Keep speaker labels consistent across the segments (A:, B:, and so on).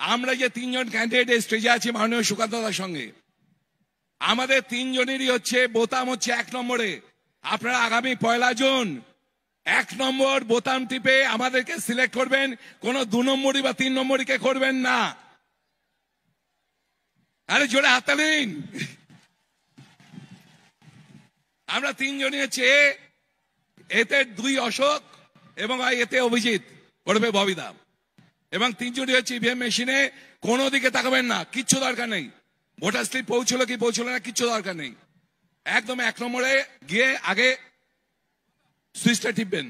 A: আমরা যে তিনজন ক্যান্ডিডেট স্টেজে আছি মাননীয় সুকান্ত দাদার সঙ্গে, আমাদের তিনজনেরই হচ্ছে বোতাম হচ্ছে 1 নম্বরে। আপনারা আগামী 1 জুন 1 নম্বর বোতাম টিপে আমাদেরকে সিলেক্ট করবেন, কোন 2 নম্বরই বা 3 নম্বরীকে করবেন না। আরে জোরে হাততালি দিন। আমরা তিনজনই হচ্ছে, এতে 2 অশোক এবং এতে অভিজিৎ করবে ববিদা, এবং তিনজনই হচ্ছে ইভিএম মেশিনে কোনো দিকে তাকাবেন না, কিচ্ছু দরকার নেই। ভোটার স্লিপ পৌঁছলো কি পৌঁছলো না কিচ্ছু দরকার নেই, একদম 1 নম্বরে গিয়ে আগে সুইচটা টিপবেন।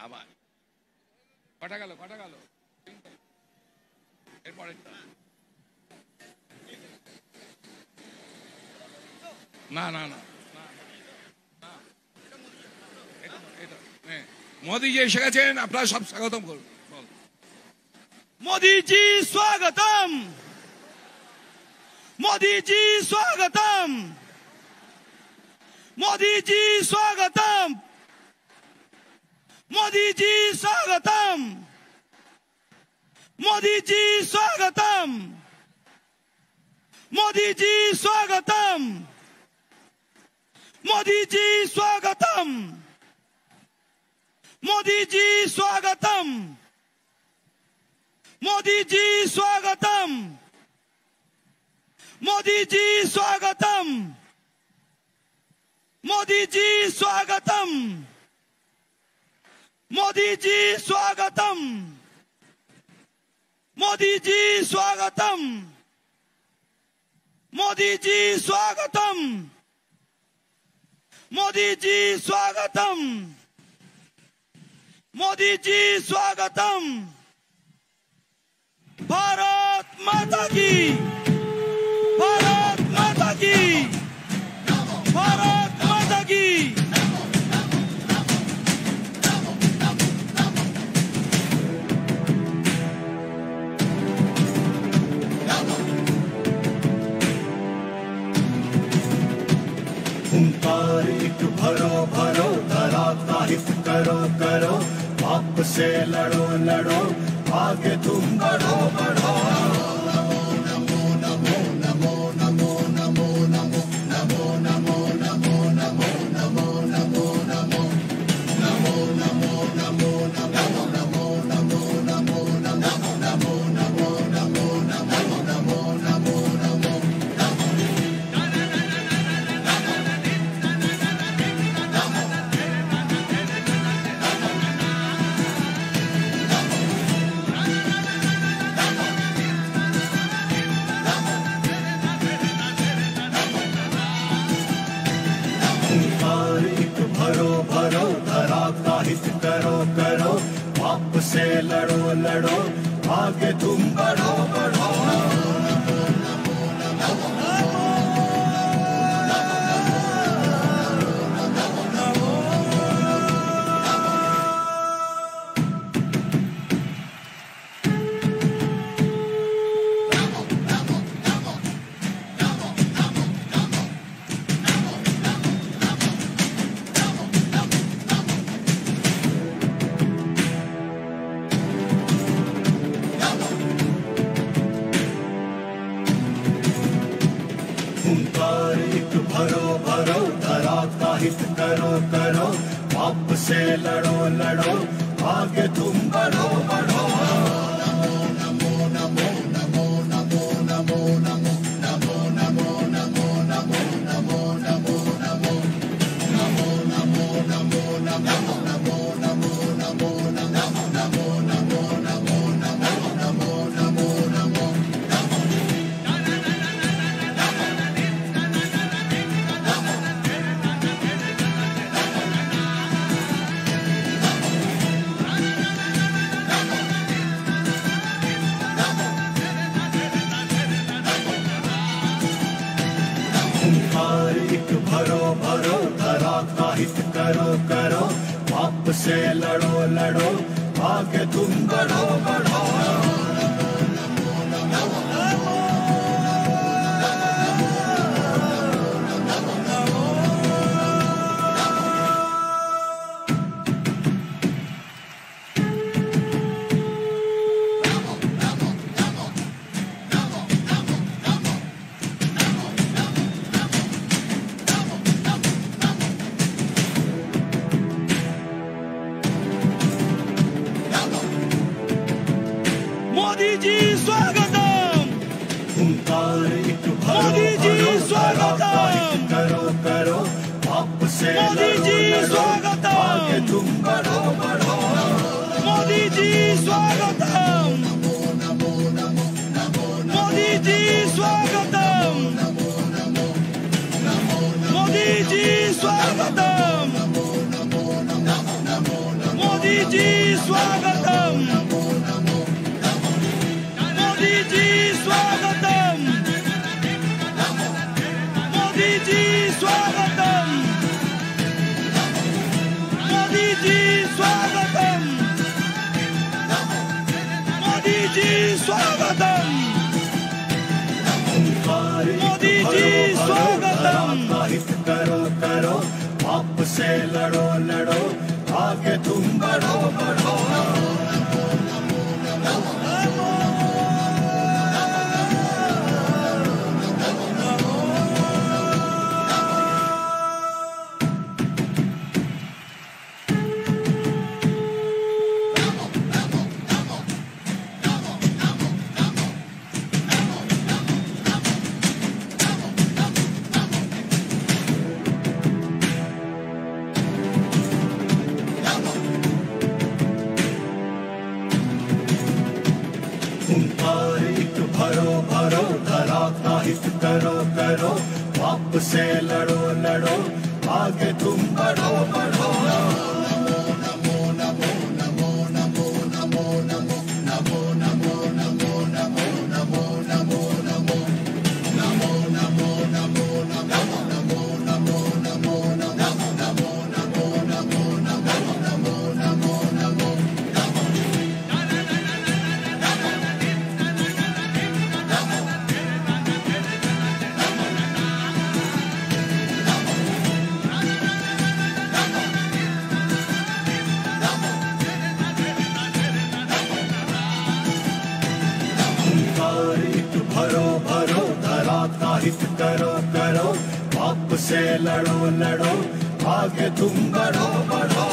A: আবার কটা গেল এরপরে না না না मोदी जी এসে গেছেন, আপনারা সব স্বাগতম করুন।
B: मोदी जी स्वागतम, मोदी जी स्वागतम, मोदी जी स्वागतम, मोदी जी स्वागतम, मोदी जी स्वागतम, मोदी जी स्वागतम, मोदी जी स्वागतम, मोदी जी स्वागतम, मोदी जी स्वागतम, मोदी जी स्वागतम, मोदी जी स्वागतम, मोदी जी स्वागतम, मोदी जी स्वागतम, मोदी जी स्वागतम, मोदी जी स्वागतम, मोदी जी स्वागतम। भारत माता की, भारत माता की, भारत माता की।
C: हुंकार एक भरो भरो, धरा का हित करो करो, पाप से लड़ो लड़ो, आगे तुम बढ़ो बढ़ो। करो करो, पाप से लड़ो लड़ो, आगे तुम बढ़ो बढ़ो। भरो भरो, धरा का हित करो करो, पाप से लड़ो लड़ो, आगे तुम बढ़ो बढ़ो। भरो भरो, धरा का हित करो करो, पाप से लड़ो लड़ो, आगे तुम बढ़ो बढ़ो।
B: मोदी जी स्वागतम,
C: हुंकार एक भरो
B: मोदी जी
C: भरो
B: स्वागतम।
C: धरा का हित करो करो पाप से
B: मोदी
C: लड़ो
B: जी
C: लड़ो
B: स्वागतम।
C: आगे तुम बढ़ो बढ़ो
B: मोदी जी स्वागतम, मोदी जी स्वागतम, मोदी जी स्वागतम, मोदी जी स्वागतम, मोदी जी स्वागतम, मोदी जी स्वागतम, मोदी जी स्वागतम, मोदी जी स्वागतम,
C: हुंकार एक
B: मोदी जी
C: भरो भरो
B: स्वागतम।
C: धरा का हित करो करो पाप से लड़ो लड़ो आगे तुम बढ़ो बढ़ो हुंकार एक भरो भरो धरा का हित करो करो पाप से लड़ो लड़ो आगे तुम बढ़ो बढ़ो हुंकार एक भरो भरो धरा का हित करो करो पाप से लड़ो लड़ो आगे तुम बढ़ो बढ़ो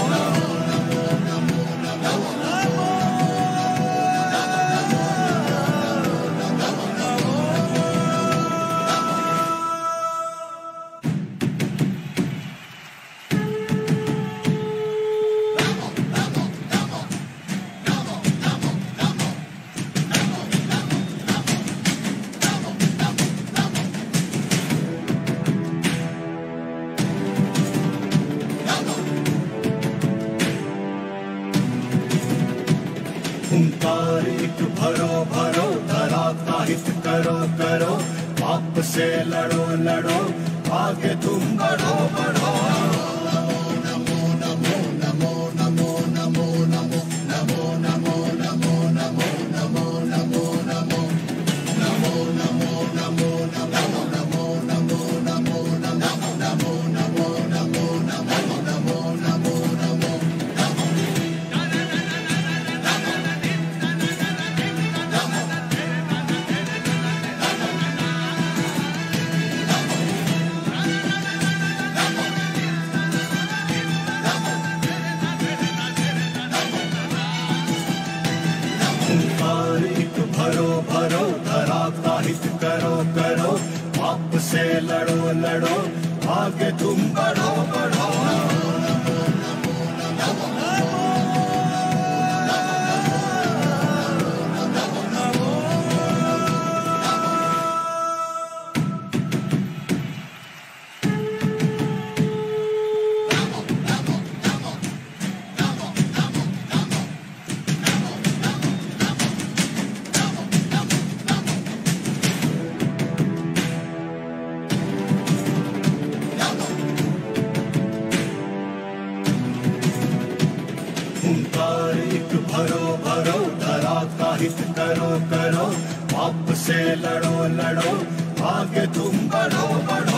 C: हुंकार एक भरो भरो धरा का हित करो करो पाप से लड़ो लड़ो आगे तुम बढ़ो बढ़ो हुंकार एक भरो भरो धरा का हित करो करो पाप से लड़ो लड़ो आगे तुम बढ़ो बढ़ो हुंकार एक भरो भरो धरा का हित करो करो पाप से लड़ो लड़ो आगे तुम बढ़ो बढ़ो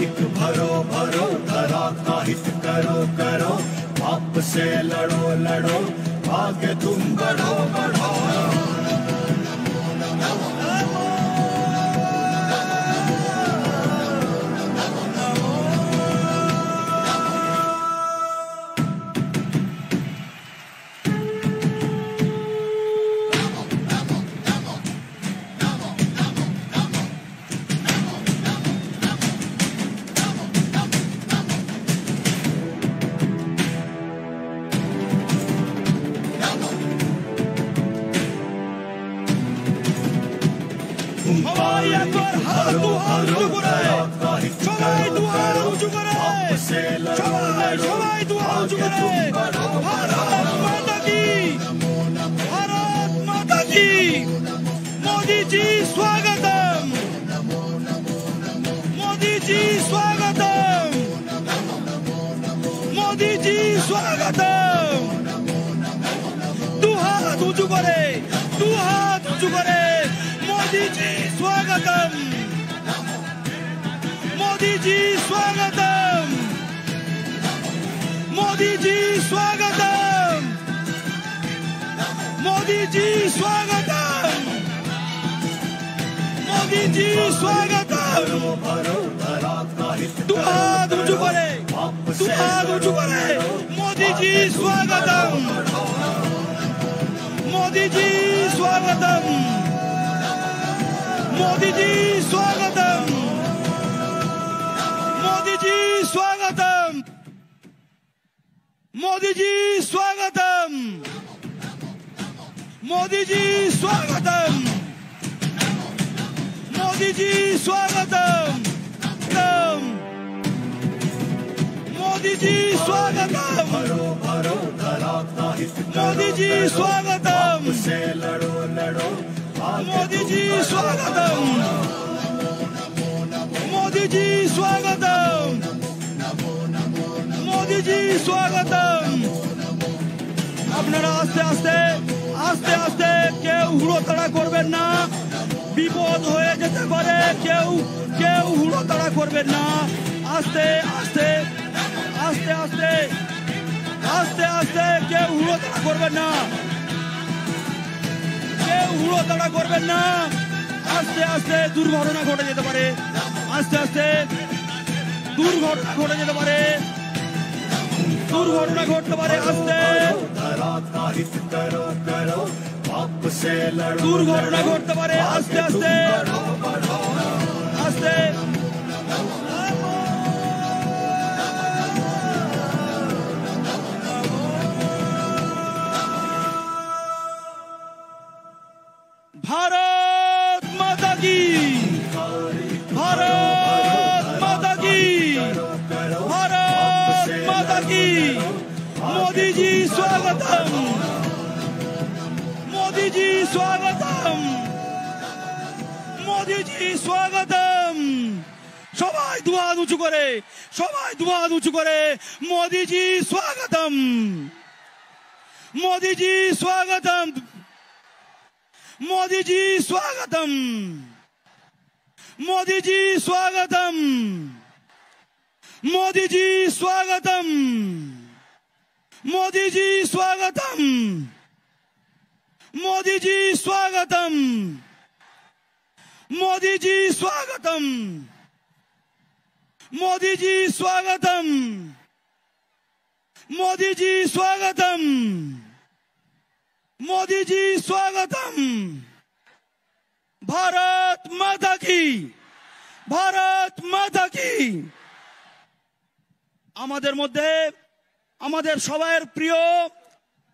C: एक भरो भरो, धरा का हित करो करो, पाप से लड़ो लड़ो, आगे तुम बढ़ो बढ़ो।
B: সবাই একবার হাত উঁচু করে, সবাই দুহাত উঁচু করে, সবাই সবাই দুহাত উঁচু করে। ভারত মাতা কি, ভারত মাতা কি। मोदी जी स्वागतम, मोदी जी स्वागतम, मोदी जी स्वागतम। দুহাত উঁচু করে, দুহাত উঁচু করে, मोदी जी स्वागतम, मोदी जी स्वागतम, मोदी जी स्वागतम, मोदी जी स्वागतम, मोदी जी स्वागतम। দুহাত উঁচু করে, দুহাত উঁচু করে, मोदी जी स्वागतम, मोदी जी स्वागतम, मोदी जी स्वागतम, मोदी जी स्वागतम, मोदी जी स्वागतम, मोदी जी स्वागतम, मोदी जी स्वागतम, मोदी जी स्वागतम, मोदी जी स्वागतम,
C: से लड़ो लड़ो,
B: मोदी जी स्वागतम, मोदी जी स्वागतम, मोदी जी स्वागतम। আপনারা আস্তে আস্তে আস্তে আস্তে কেউ হুড়োতাড়া করবেন না, বিপদ হয়ে যেতে পারে। কেউ কেউ হুড়োতাড়া করবেন না, আস্তে আস্তে আস্তে আস্তে আস্তে আস্তে কেউ হুড়োতাড়া করবেন না, কেউ হুড়োতাড়া করবেন না। আস্তে আস্তে দুর্ঘটনা ঘটে যেতে পারে, আস্তে আস্তে দুর্ঘটনা ঘটে যেতে পারে, দুর্ঘটনা ঘটতে পারে। আস্তে দুর্ঘটনা ঘটতে পারে, আস্তে আস্তে আস্তে। भारत माता की, भारत माता की, भारत माता की। मोदी जी स्वागतम, मोदी जी स्वागतम, मोदी जी स्वागतम। সবাই দুহাত উঁচু করে, সবাই দুহাত উঁচু করে, मोदी जी स्वागतम, मोदी जी स्वागतम, मोदी जी स्वागतम, मोदी जी स्वागतम, मोदी जी स्वागतम, मोदी जी स्वागतम, मोदी जी स्वागतम, मोदी जी स्वागतम, मोदी जी स्वागतम, मोदी जी स्वागतम, मोदी जी स्वागतम। भारत माता की, भारत माता की। আমাদের মধ্যে আমাদের সবার প্রিয়,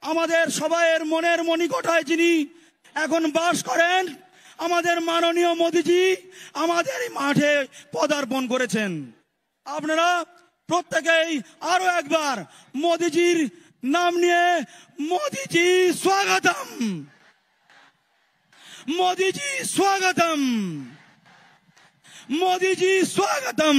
B: আমাদের সবার মনের মণিকোঠায় যিনি এখন বাস করেন, আমাদের মাননীয় মোদিজি আমাদের এই মাঠে পদার্পণ করেছেন। আপনারা প্রত্যেকেই আরো একবার মোদিজির नाम निये मोदी जी स्वागतम, मोदी जी स्वागतम, मोदी जी स्वागतम।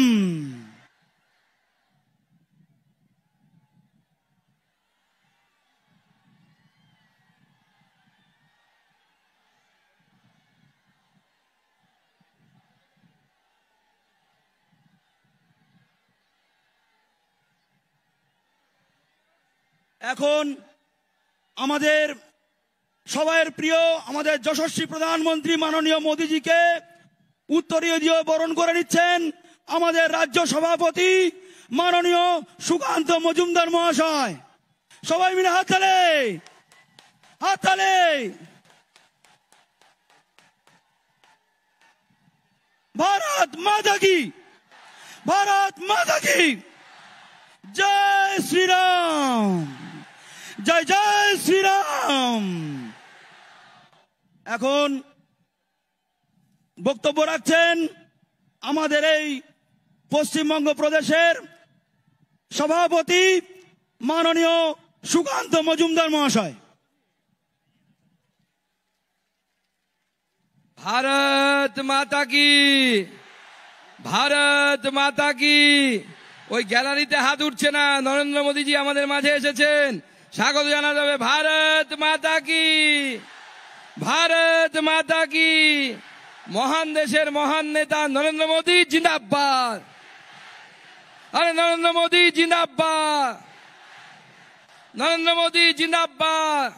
B: এখন আমাদের সবার প্রিয় আমাদের যশস্বী প্রধানমন্ত্রী মাননীয় মোদীজিকে উত্তরীয় দিয়ে বরণ করে নিচ্ছেন আমাদের রাজ্য সভাপতি মাননীয় সুকান্ত মজুমদার মহাশয়। সবাই মিলে হাততালি, হাততালি। भारत माता की, भारत माता की जय श्री राम, जय जय श्री राम। এখন বক্তব্য রাখছেন আমাদের এই পশ্চিমবঙ্গ প্রদেশের সভাপতি মাননীয় সুকান্ত মজুমদার মহাশয়।
D: भारत माता की, भारत माता की। ওই গ্যালারিতে হাত উঠছে না, নরেন্দ্র মোদীজি আমাদের মাঝে এসেছেন, স্বাগত জানা যাবে। ভারত মাতা কি, ভারত মাতা কি। মহান দেশের মহান নেতা নরেন্দ্র মোদী জিন্দাবাদ। আরে নরেন্দ্র মোদী জিন্দাবাদ, নরেন্দ্র মোদী জিন্দাবাদ,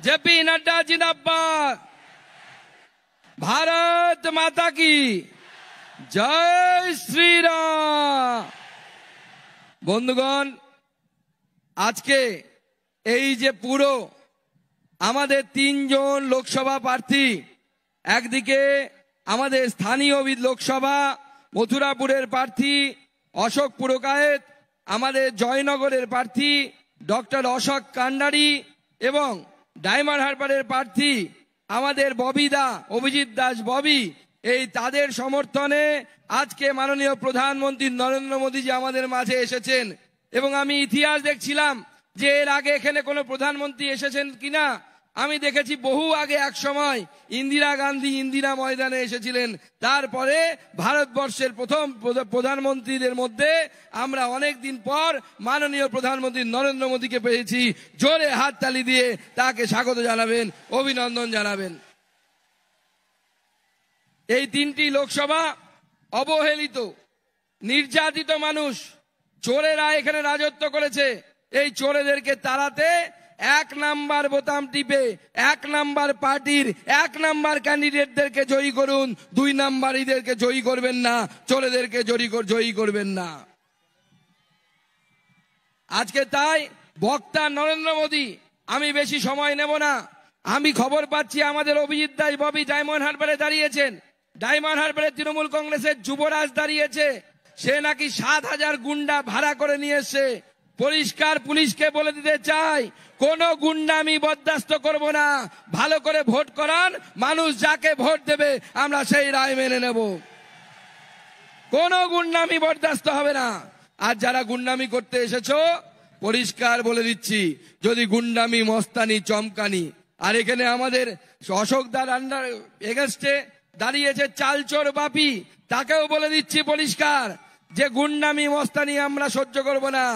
D: জেপি নাড্ডা জিন্দাবাদ। भारत माता की जय श्री राम। বন্ধুগণ, আজকে এই যে পুরো আমাদের 3 জন লোকসভা প্রার্থী, একদিকে আমাদের স্থানীয় লোকসভা মথুরাপুরের প্রার্থী অশোক পুরকায়েত, আমাদের জয়নগরের প্রার্থী ডক্টর অশোক কান্ডারি এবং ডায়মন্ড হারবারের প্রার্থী আমাদের ববি দা, অভিজিৎ দাস ববি, এই তাদের সমর্থনে আজকে মাননীয় প্রধানমন্ত্রী নরেন্দ্র মোদীজি আমাদের মাঝে এসেছেন। এবং আমি ইতিহাস দেখছিলাম যে এর আগে এখানে কোনো প্রধানমন্ত্রী এসেছেন কিনা। আমি দেখেছি বহু আগে এক সময় ইন্দিরা গান্ধী ইন্দিরা ময়দানে এসেছিলেন। তারপরে ভারতবর্ষের প্রথম প্রধানমন্ত্রীদের মধ্যে আমরা অনেক দিন পর মাননীয় প্রধানমন্ত্রী নরেন্দ্র মোদীকে পেয়েছি। জোরে হাততালি দিয়ে তাকে স্বাগত জানাবেন, অভিনন্দন জানাবেন। এই 3টি লোকসভা অবহেলিত, নির্যাতিত মানুষ, চোরেরা এখানে রাজত্ব করেছে। এই চোরেদেরকে তাড়াতে 1 নাম্বার বোতাম টিপে 1 নাম্বার পার্টির 1 নাম্বার ক্যান্ডিডেটদেরকে জয়ী করুন, 2 নাম্বারীদেরকে জয়ী করবেন না, চোরেদেরকে জয়ী করবেন না। আজকে তাই বক্তা নরেন্দ্র মোদী, আমি বেশি সময় নেব না। আমি খবর পাচ্ছি আমাদের অভিজিৎ দাস ববি ডায়মন্ড হারবারে দাঁড়িয়েছেন। ডায়মন্ড হারবারে তৃণমূল কংগ্রেসের যুবরাজ দাঁড়িয়েছে, সে নাকি 7000 গুন্ডা ভাড়া করে নিয়ে এসছে। পরিষ্কার পুলিশকে বলে দিতে চাই, কোন গুন্ডামি বরদাস্ত করব না। ভালো করে ভোট করান, মানুষ যাকে ভোট দেবে আমরা সেই রায় মেনে নেব। কোন গুন্ডামি বরদাস্ত হবে না। আর যারা গুন্ডামি করতে এসেছো, পরিষ্কার বলে দিচ্ছি, যদি গুন্ডামি মস্তানি চমকানি, আর এখানে আমাদের অশোক দার আন্ডার এগেস্টে দাঁড়িয়েছে চালচোর বাপি, তাকেও বলে দিচ্ছি পরিষ্কার যে গুন্ডামি মস্তানি আমরা সহ্য করব না।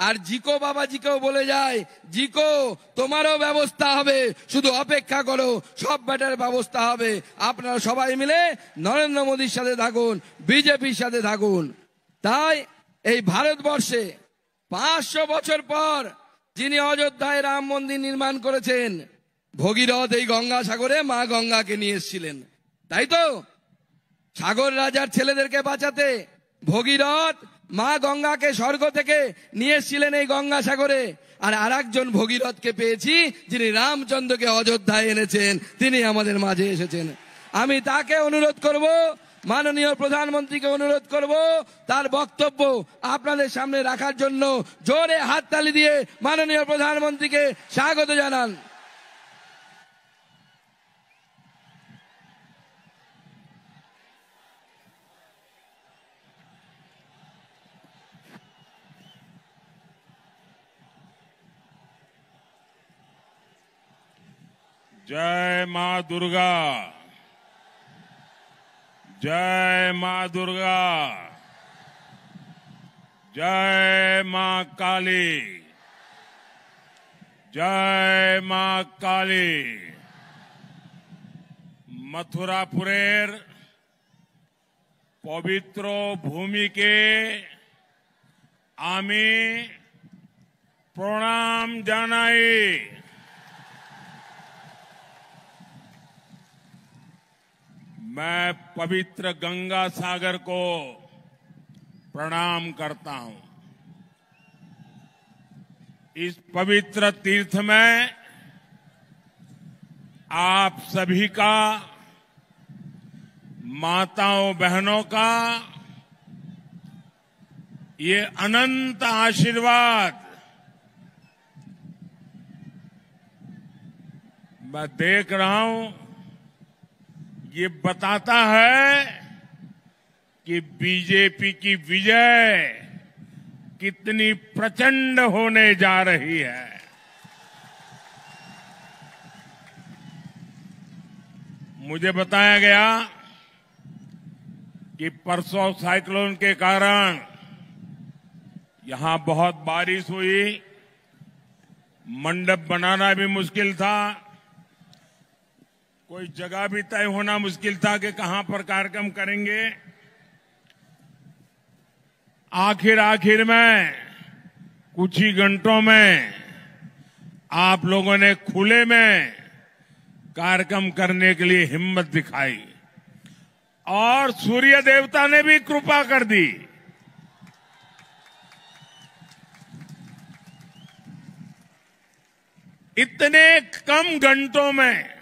D: আর জিকো বাবাজিকেও বলে যায়, জিকো তোমারও ব্যবস্থা হবে, শুধু অপেক্ষা করো, সব ব্যাটার ব্যবস্থা হবে। আপনারা সবাই মিলে নরেন্দ্র মোদীর সাথে থাকুন, বিজেপির সাথে থাকুন। তাই এই ভারতবর্ষে 500 বছর পর যিনি অযোধ্যায় রাম মন্দির নির্মাণ করেছেন, ভগীরথ এই গঙ্গাসাগরে মা গঙ্গাকে নিয়ে এসেছিলেন, তাই তো? সাগর রাজার ছেলেদেরকে বাঁচাতে ভগীরথ মা গঙ্গাকে স্বর্গ থেকে নিয়ে এসেছিলেন এই গঙ্গাসাগরে। আর আরেকজন ভগীরথকে পেয়েছি যিনি রামচন্দ্রকে অযোধ্যায় এনেছেন, তিনি আমাদের মাঝে এসেছেন। আমি তাকে অনুরোধ করব, মাননীয় প্রধানমন্ত্রীকে অনুরোধ করব, তার বক্তব্য আপনাদের সামনে রাখার জন্য। জোরে হাততালি দিয়ে মাননীয় প্রধানমন্ত্রীকে স্বাগত জানান।
E: जय मां दुर्गा, जय मां दुर्गा, जय मां काली, जय मां काली। मथुरापुरेर पवित्र भूमि के आमी प्रणाम जानाई। मैं पवित्र गंगा सागर को प्रणाम करता हूं। इस पवित्र तीर्थ में आप सभी का, माताओं बहनों का ये अनंत आशीर्वाद मैं देख रहा हूं। ये बताता है कि बीजेपी की विजय कितनी प्रचंड होने जा रही है। मुझे बताया गया कि परसों साइक्लोन के कारण यहां बहुत बारिश हुई, मंडप बनाना भी मुश्किल था, कोई जगह भी तय होना मुश्किल था कि कहां पर कार्यक्रम करेंगे। आखिर में कुछ ही घंटों में आप लोगों ने खुले में कार्यक्रम करने के लिए हिम्मत दिखाई और सूर्य देवता ने भी कृपा कर दी। इतने कम घंटों में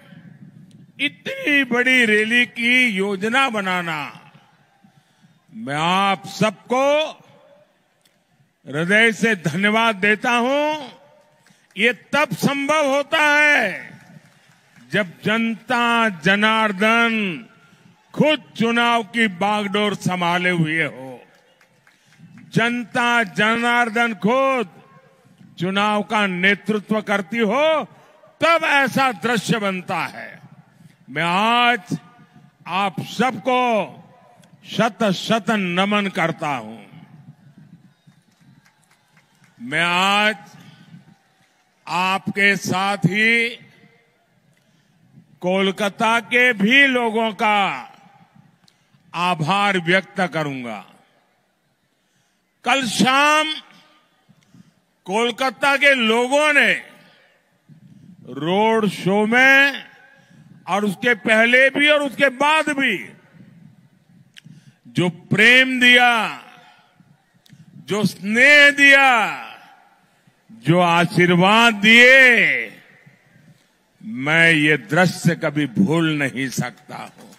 E: इतनी बड़ी रैली की योजना बनाना, मैं आप सबको हृदय से धन्यवाद देता हूं। ये तब संभव होता है जब जनता जनार्दन खुद चुनाव की बागडोर संभाले हुए हो। जनता जनार्दन खुद चुनाव का नेतृत्व करती हो, तब ऐसा दृश्य बनता है। मैं आज आप सबको शत शत नमन करता हूं। मैं आज आपके साथ ही कोलकाता के भी लोगों का आभार व्यक्त करूंगा। कल शाम कोलकाता के लोगों ने रोड शो में और उसके पहले भी और उसके बाद भी जो प्रेम दिया, जो स्नेह दिया, जो आशीर्वाद दिए, मैं ये दृश्य कभी भूल नहीं सकता हूं।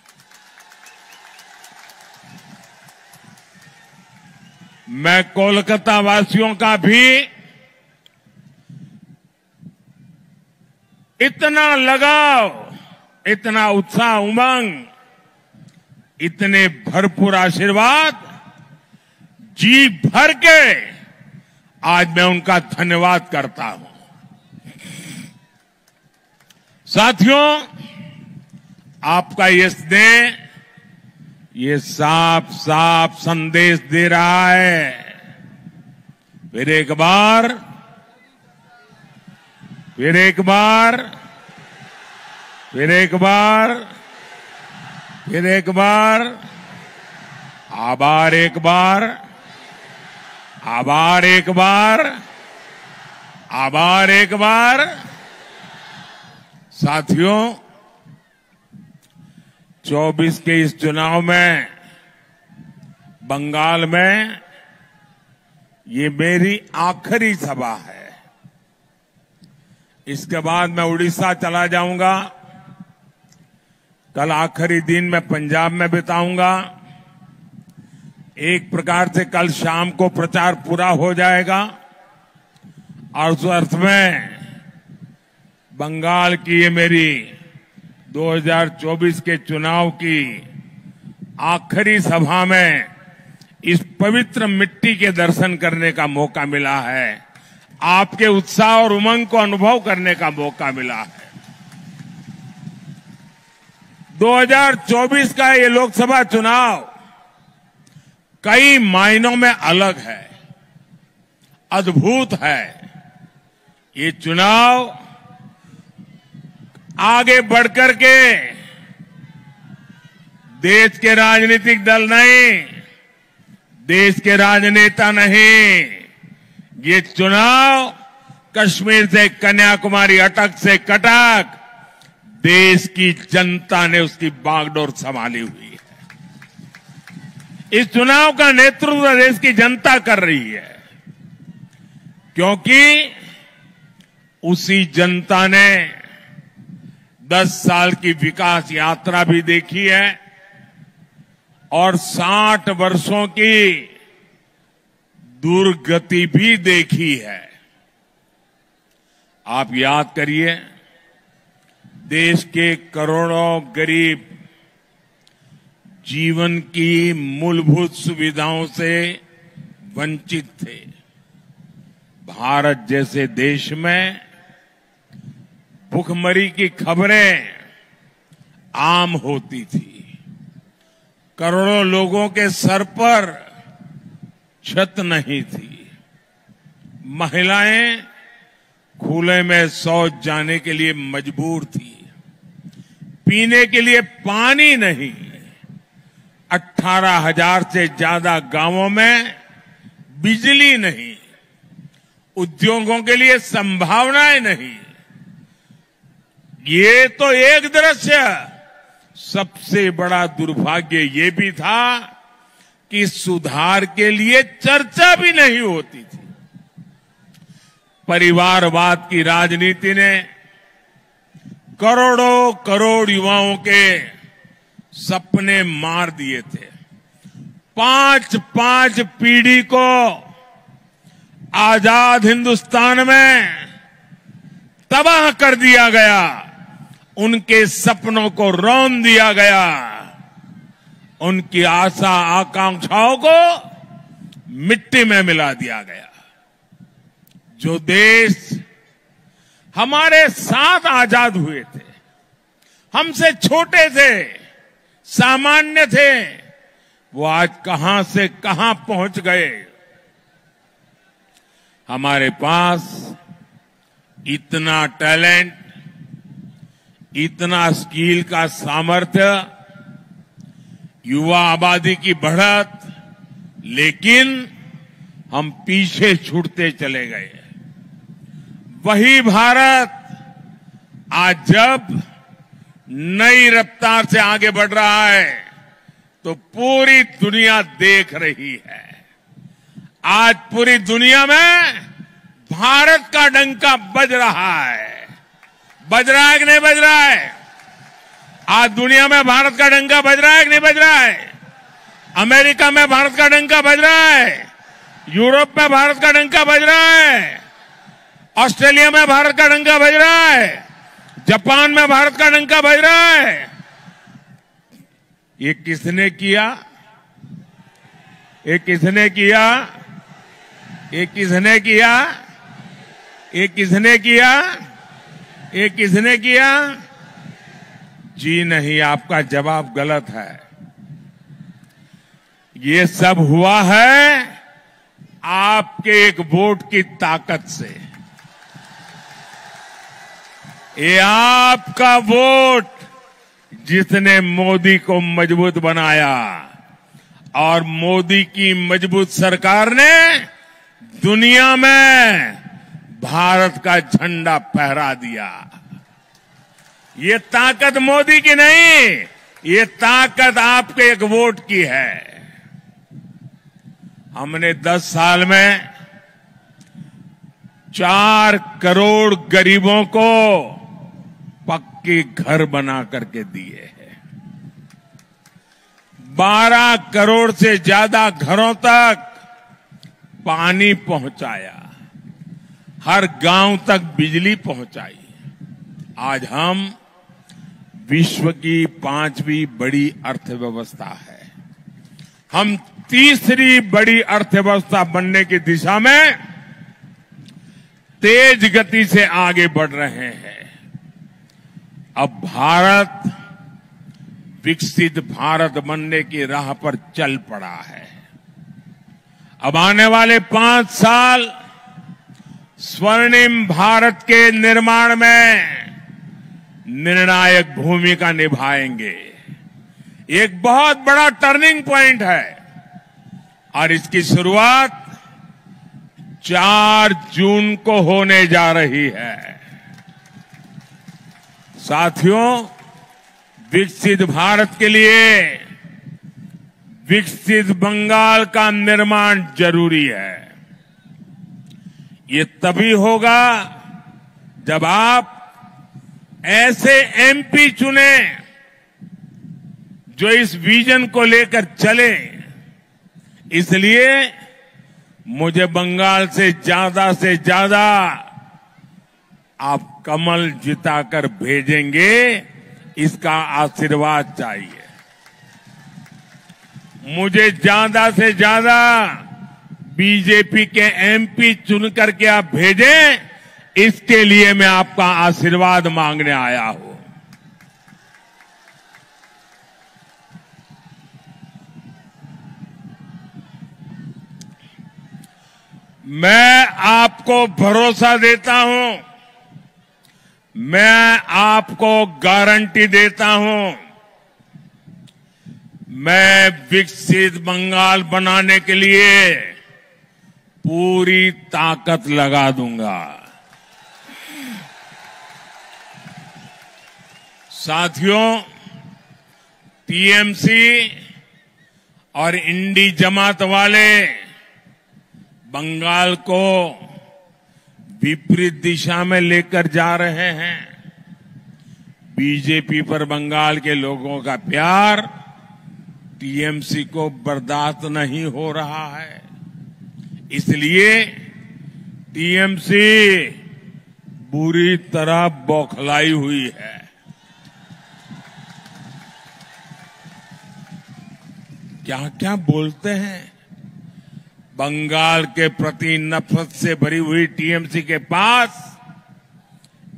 E: मैं कोलकाता वासियों का भी इतना लगाव, इतना उत्साह, उमंग, इतने भरपूर आशीर्वाद जी भर के आज मैं उनका धन्यवाद करता हूं। साथियों, आपका ये स्नेह, ये साफ साफ संदेश दे रहा है। फिर एक बार आभार एक बार। साथियों, 24 के इस चुनाव में बंगाल में ये मेरी आखिरी सभा है। इसके बाद मैं उड़ीसा चला जाऊंगा। कल आखिरी दिन मैं पंजाब में बिताऊंगा। एक प्रकार से कल शाम को प्रचार पूरा हो जाएगा और उस अर्थ में बंगाल की ये मेरी 2024 के चुनाव की आखिरी सभा में इस पवित्र मिट्टी के दर्शन करने का मौका मिला है। आपके उत्साह और उमंग को अनुभव करने का मौका मिला है। 2024 का ये लोकसभा चुनाव कई मायनों में अलग है, अद्भुत है। ये चुनाव आगे बढ़कर के देश के राजनीतिक दल नहीं, देश के राजनेता नहीं, ये चुनाव कश्मीर से कन्याकुमारी, अटक से कटक, देश की जनता ने उसकी बागडोर संभाली हुई है। इस चुनाव का नेतृत्व देश की जनता कर रही है, क्योंकि उसी जनता ने 10 साल की विकास यात्रा भी देखी है और 60 वर्षों की दुर्गति भी देखी है। आप याद करिए, देश के करोड़ों गरीब जीवन की मूलभूत सुविधाओं से वंचित थे। भारत जैसे देश में भुखमरी की खबरें आम होती थी। करोड़ों लोगों के सर पर छत नहीं थी। महिलाएं खुले में शौच जाने के लिए मजबूर थी। पीने के लिए पानी नहीं। 18,000 से ज्यादा गांवों में बिजली नहीं। उद्योगों के लिए संभावनाएं नहीं। ये तो एक दृश्य। सबसे बड़ा दुर्भाग्य ये भी था कि सुधार के लिए चर्चा भी नहीं होती थी। परिवारवाद की राजनीति ने करोड़ों करोड़ युवाओं के सपने मार दिए थे। 5 पीढ़ी को आजाद हिंदुस्तान में तबाह कर दिया गया। उनके सपनों को रौंद दिया गया। उनकी आशा आकांक्षाओं को मिट्टी में मिला दिया गया। जो देश हमारे साथ आजाद हुए थे, हमसे छोटे थे, सामान्य थे, वो आज कहां से कहां पहुंच गए। हमारे पास इतना टैलेंट, इतना स्किल का सामर्थ्य, युवा आबादी की बढ़त, लेकिन हम पीछे छूटते चले गए। वही भारत आज जब नई रफ्तार से आगे बढ़ रहा है तो पूरी दुनिया देख रही है। आज पूरी दुनिया में भारत का डंका बज रहा है। बज रहा है कि नहीं बज रहा है? आज दुनिया में भारत का डंका बज रहा है कि नहीं बज रहा है? अमेरिका में भारत का डंका बज रहा है। यूरोप में भारत का डंका बज रहा है। ऑस्ट्रेलिया में भारत का डंका बज रहा है। जापान में भारत का डंका बज रहा है। ये किसने किया? ये किसने किया? ये किसने किया? ये किसने किया? ये किसने किया? जी नहीं, आपका जवाब गलत है। ये सब हुआ है आपके एक वोट की ताकत से। ये आपका वोट जिसने मोदी को मजबूत बनाया, और मोदी की मजबूत सरकार ने दुनिया में भारत का झंडा फहरा दिया। ये ताकत मोदी की नहीं, ये ताकत आपके एक वोट की है। हमने 10 साल में 4 करोड़ गरीबों को पक्के घर बना करके दिए हैं। 12 करोड़ से ज्यादा घरों तक पानी पहुंचाया। हर गांव तक बिजली पहुंचाई। आज हम विश्व की 5वीं बड़ी अर्थव्यवस्था है। हम तीसरी बड़ी अर्थव्यवस्था बनने की दिशा में तेज गति से आगे बढ़ रहे हैं। अब भारत विकसित भारत बनने की राह पर चल पड़ा है। अब आने वाले 5 साल स्वर्णिम भारत के निर्माण में निर्णायक भूमिका निभाएंगे। एक बहुत बड़ा टर्निंग पॉइंट है और इसकी शुरुआत 4 जून को होने जा रही है। साथियों, विकसित भारत के लिए विकसित बंगाल का निर्माण जरूरी है। ये तभी होगा जब आप ऐसे एमपी चुने जो इस विजन को लेकर चले। इसलिए मुझे बंगाल से ज्यादा आप कमल जिताकर भेजेंगे, इसका आशीर्वाद चाहिए। मुझे ज्यादा से ज्यादा बीजेपी के एमपी चुन करके आप भेजें, इसके लिए मैं आपका आशीर्वाद मांगने आया हूं। मैं आपको भरोसा देता हूं, मैं आपको गारंटी देता हूं, मैं विकसित बंगाल बनाने के लिए पूरी ताकत लगा दूंगा। साथियों, टीएमसी और इंडी जमात वाले बंगाल को विपरीत दिशा में लेकर जा रहे हैं। बीजेपी पर बंगाल के लोगों का प्यार टीएमसी को बर्दाश्त नहीं हो रहा है। इसलिए टीएमसी बुरी तरह बौखलाई हुई है। क्या क्या बोलते हैं। बंगाल के प्रति नफरत से भरी हुई टीएमसी के पास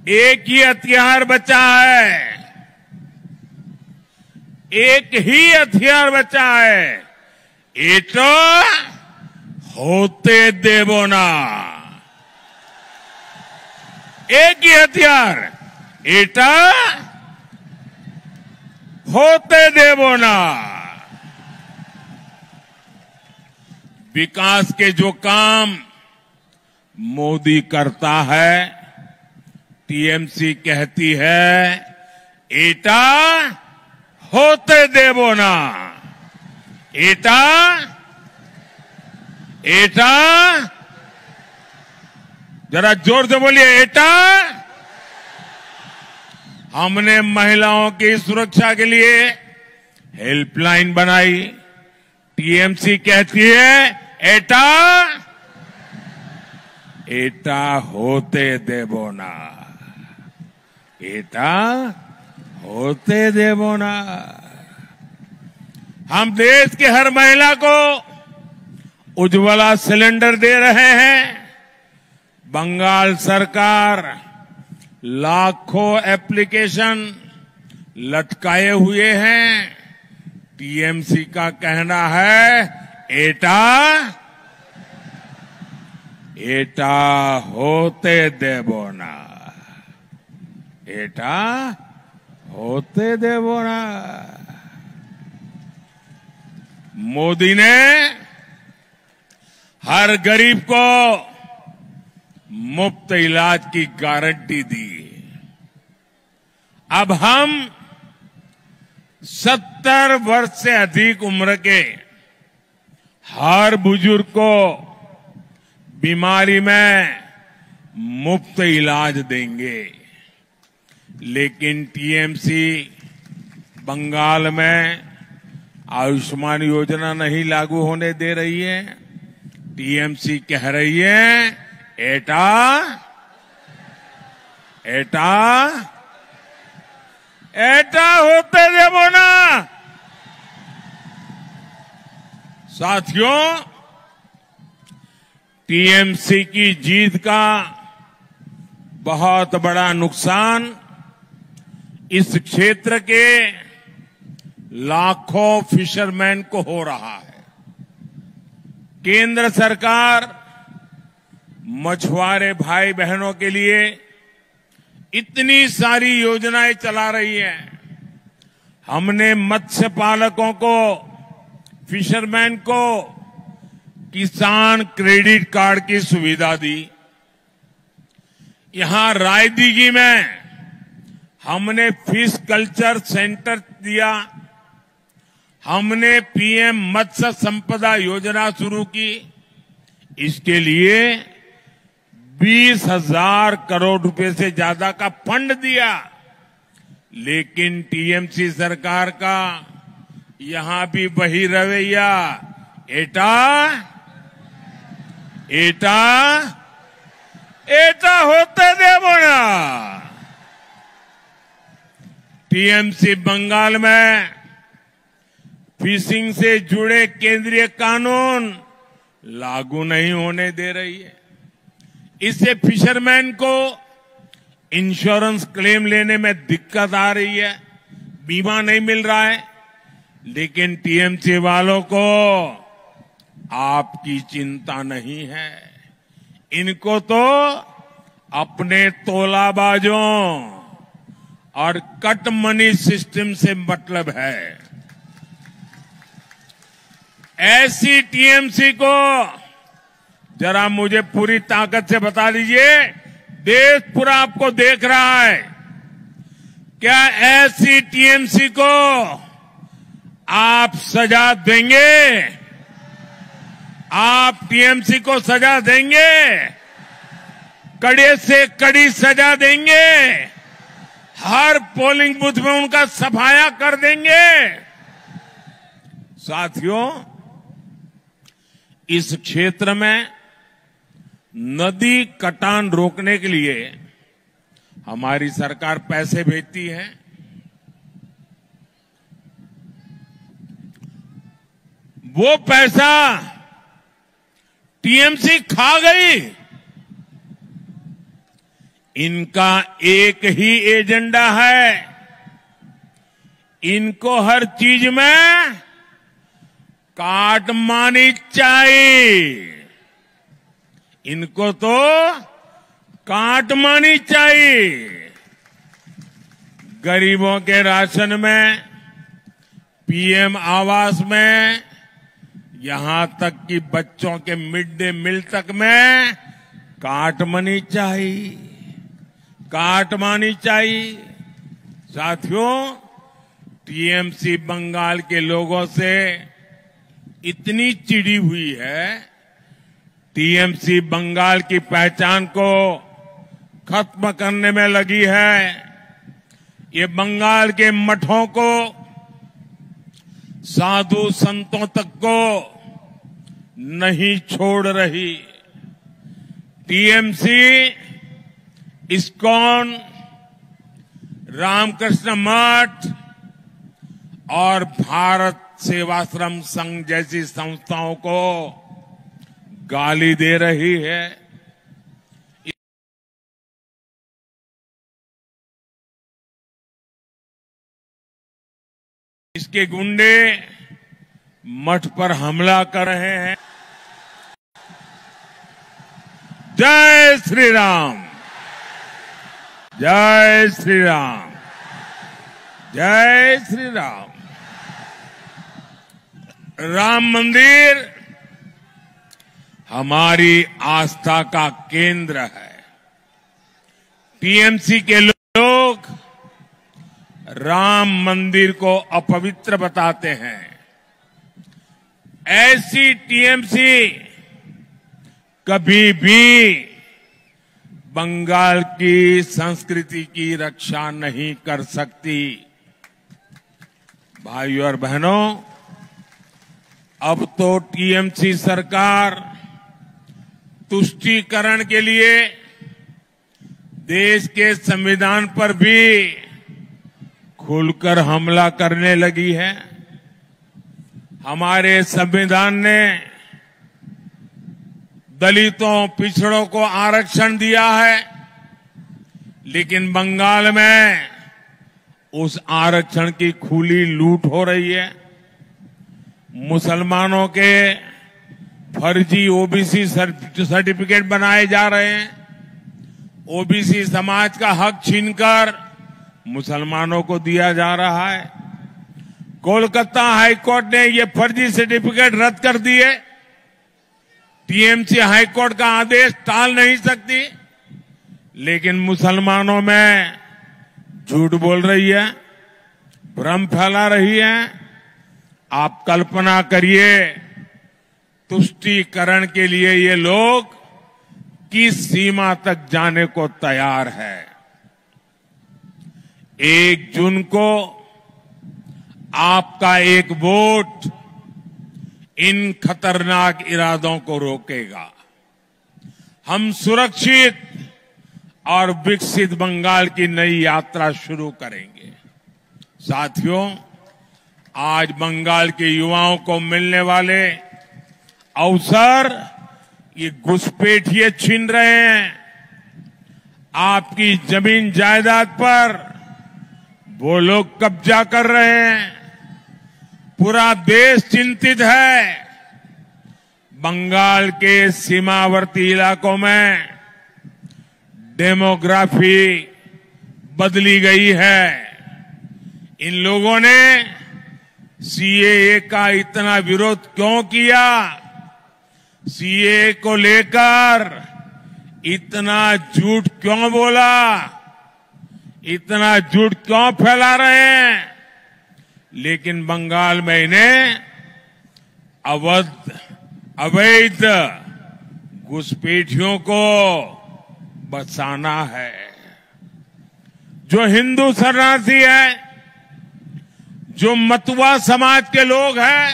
E: एक ही हथियार बचा है, एक ही हथियार बचा है, ये तो होते देवो ना। एक ही हथियार, एटा होते देवो ना। विकास के जो काम मोदी करता है, टीएमसी कहती है एटा होते देवो ना। एटा एटा जरा जोर से बोलिए, एटा। हमने महिलाओं की सुरक्षा के लिए हेल्पलाइन बनाई। टीएमसी कहती है एटा एटा होते देवो ना, एटा होते देवो ना। हम देश की हर महिला को उज्ज्वला सिलेंडर दे रहे हैं। बंगाल सरकार लाखों एप्लीकेशन लटकाए हुए हैं। टीएमसी का कहना है एटा एटा होते देवो ना, एटा होते देवो ना। मोदी ने हर गरीब को मुफ्त इलाज की गारंटी दी। अब हम 70 वर्ष से अधिक उम्र के हर बुजुर्ग को बीमारी में मुफ्त इलाज देंगे। लेकिन टीएमसी बंगाल में आयुष्मान योजना नहीं लागू होने दे रही है। टीएमसी कह रही है एटा एटा एटा होते देवो ना। साथियों, टीएमसी की जीत का बहुत बड़ा नुकसान इस क्षेत्र के लाखों फिशरमैन को हो रहा है। केंद्र सरकार मछुआरे भाई बहनों के लिए इतनी सारी योजनाएं चला रही है। हमने मत्स्य पालकों को, फिशरमैन को किसान क्रेडिट कार्ड की सुविधा दी। यहां रायदीगी में हमने फिश कल्चर सेंटर दिया। हमने पीएम मत्स्य संपदा योजना शुरू की। इसके लिए 20,000 करोड़ रुपए से ज्यादा का फंड दिया। लेकिन टीएमसी सरकार का यहां भी वही रवैया, एटा एटा एटा होते देवो ना। टीएमसी बंगाल में फिशिंग से जुड़े केंद्रीय कानून लागू नहीं होने दे रही है। इससे फिशरमैन को इंश्योरेंस क्लेम लेने में दिक्कत आ रही है, बीमा नहीं मिल रहा है। लेकिन टीएमसी वालों को आपकी चिंता नहीं है। इनको तो अपने तोलाबाजों और कट मनी सिस्टम से मतलब है। ऐसी टीएमसी को जरा मुझे पूरी ताकत से बता दीजिए, देश पूरा आपको देख रहा है, क्या ऐसी टीएमसी को आप सजा देंगे? आप टीएमसी को सजा देंगे? कड़े से कड़ी सजा देंगे? हर पोलिंग बूथ में उनका सफाया कर देंगे? साथियों, इस क्षेत्र में नदी कटान रोकने के लिए हमारी सरकार पैसे भेजती है। वो पैसा टीएमसी खा गई। इनका एक ही एजेंडा है, इनको हर चीज में काटमानी चाहिए। इनको तो काटमानी चाहिए। गरीबों के राशन में, पीएम आवास में, यहां तक कि बच्चों के मिड डे मील तक में काटमानी चाहिए, काटमानी चाहिए। साथियों, टीएमसी बंगाल के लोगों से इतनी चिढ़ी हुई है, टीएमसी बंगाल की पहचान को खत्म करने में लगी है। ये बंगाल के मठों को, साधु संतों तक को नहीं छोड़ रही। टीएमसी, इस्कॉन, रामकृष्ण मठ और भारत सेवाश्रम संघ जैसी संस्थाओं को गाली दे रही है। इसके गुंडे मठ पर हमला कर रहे हैं। जय श्री राम, जय श्री राम, जय श्री राम। राम मंदिर हमारी आस्था का केंद्र है। टीएमसी के लोग राम मंदिर को अपवित्र बताते हैं। ऐसी टीएमसी कभी भी बंगाल की संस्कृति की रक्षा नहीं कर सकती। भाइयों और बहनों, अब तो टीएमसी सरकार तुष्टीकरण के लिए देश के संविधान पर भी खुलकर हमला करने लगी है। हमारे संविधान ने दलितों, पिछड़ों को आरक्षण दिया है, लेकिन बंगाल में उस आरक्षण की खुली लूट हो रही है। मुसलमानों के फर्जी ओबीसी सर्टिफिकेट बनाए जा रहे हैं। ओबीसी समाज का हक छीनकर मुसलमानों को दिया जा रहा है। कोलकाता हाईकोर्ट ने ये फर्जी सर्टिफिकेट रद्द कर दिए। टीएमसी हाईकोर्ट का आदेश टाल नहीं सकती, लेकिन मुसलमानों में झूठ बोल रही है, भ्रम फैला रही है। आप कल्पना करिए, तुष्टीकरण के लिए ये लोग किस सीमा तक जाने को तैयार है। 1 जून को आपका एक वोट इन खतरनाक इरादों को रोकेगा। हम सुरक्षित और विकसित बंगाल की नई यात्रा शुरू करेंगे। साथियों, आज बंगाल के युवाओं को मिलने वाले अवसर ये घुसपैठिए छीन रहे हैं। आपकी जमीन जायदाद पर वो लोग कब्जा कर रहे हैं। पूरा देश चिंतित है। बंगाल के सीमावर्ती इलाकों में डेमोग्राफी बदली गई है। इन लोगों ने सीएए का इतना विरोध क्यों किया? सीएए को लेकर इतना झूठ क्यों बोला? इतना झूठ क्यों फैला रहे हैं? लेकिन बंगाल में इन्हें अवैध घुसपैठियों को बचाना है। जो हिंदू शरणार्थी है, जो मतुआ समाज के लोग हैं,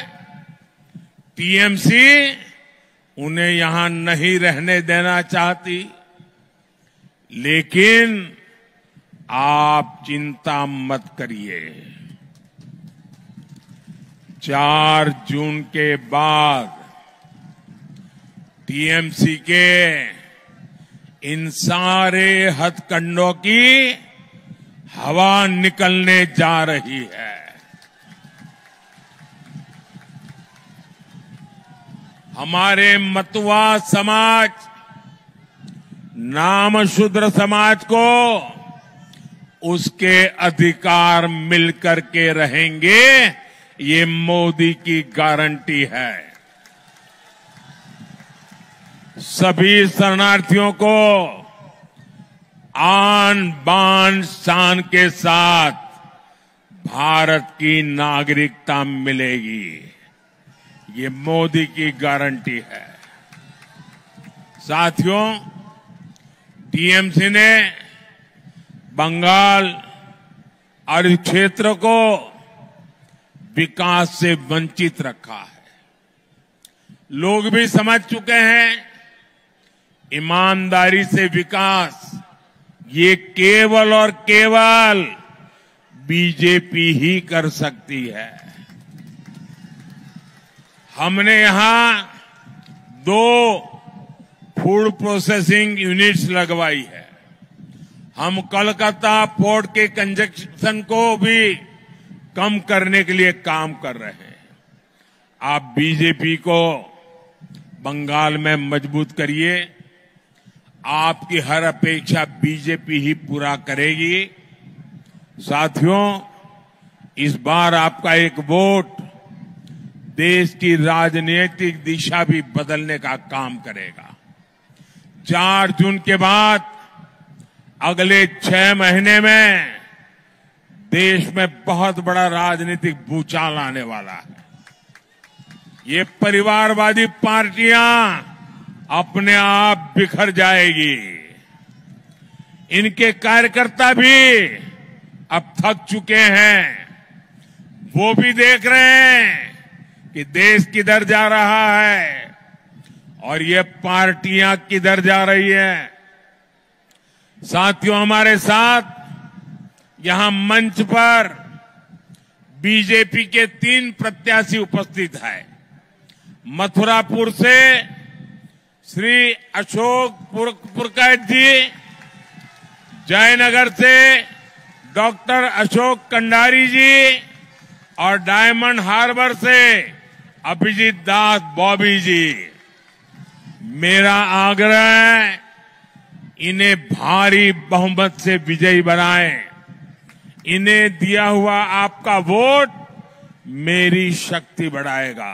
E: टीएमसी उन्हें यहां नहीं रहने देना चाहती। लेकिन आप चिंता मत करिए, 4 जून के बाद टीएमसी के इन सारे हथकंडों की हवा निकलने जा रही है। हमारे मतुआ समाज, नाम शूद्र समाज को उसके अधिकार मिलकर के रहेंगे, ये मोदी की गारंटी है। सभी शरणार्थियों को आन बान शान के साथ भारत की नागरिकता मिलेगी, ये मोदी की गारंटी है। साथियों, टीएमसी ने बंगाल और इस क्षेत्र को विकास से वंचित रखा है। लोग भी समझ चुके हैं, ईमानदारी से विकास ये केवल और केवल बीजेपी ही कर सकती है। हमने यहां 2 फूड प्रोसेसिंग यूनिट्स लगवाई है। हम कोलकाता पोर्ट के कंजक्शन को भी कम करने के लिए काम कर रहे हैं। आप बीजेपी को बंगाल में मजबूत करिए। आपकी हर अपेक्षा बीजेपी ही पूरा करेगी। साथियों, इस बार आपका एक वोट देश की राजनीतिक दिशा भी बदलने का काम करेगा। 4 जून के बाद अगले 6 महीने में देश में बहुत बड़ा राजनीतिक भूचाल आने वाला है। ये परिवारवादी पार्टियां अपने आप बिखर जाएगी। इनके कार्यकर्ता भी अब थक चुके हैं। वो भी देख रहे हैं कि देश किधर जा रहा है और ये पार्टियां किधर जा रही है। साथियों, हमारे साथ यहां मंच पर बीजेपी के 3 प्रत्याशी उपस्थित हैं। मथुरापुर से श्री अशोक पुरकायत जी, जयनगर से डॉक्टर अशोक कंडारी जी और डायमंड हार्बर से अभिजीत दास बॉबी जी। मेरा आग्रह है, इन्हें भारी बहुमत से विजयी बनाएं। इन्हें दिया हुआ आपका वोट मेरी शक्ति बढ़ाएगा।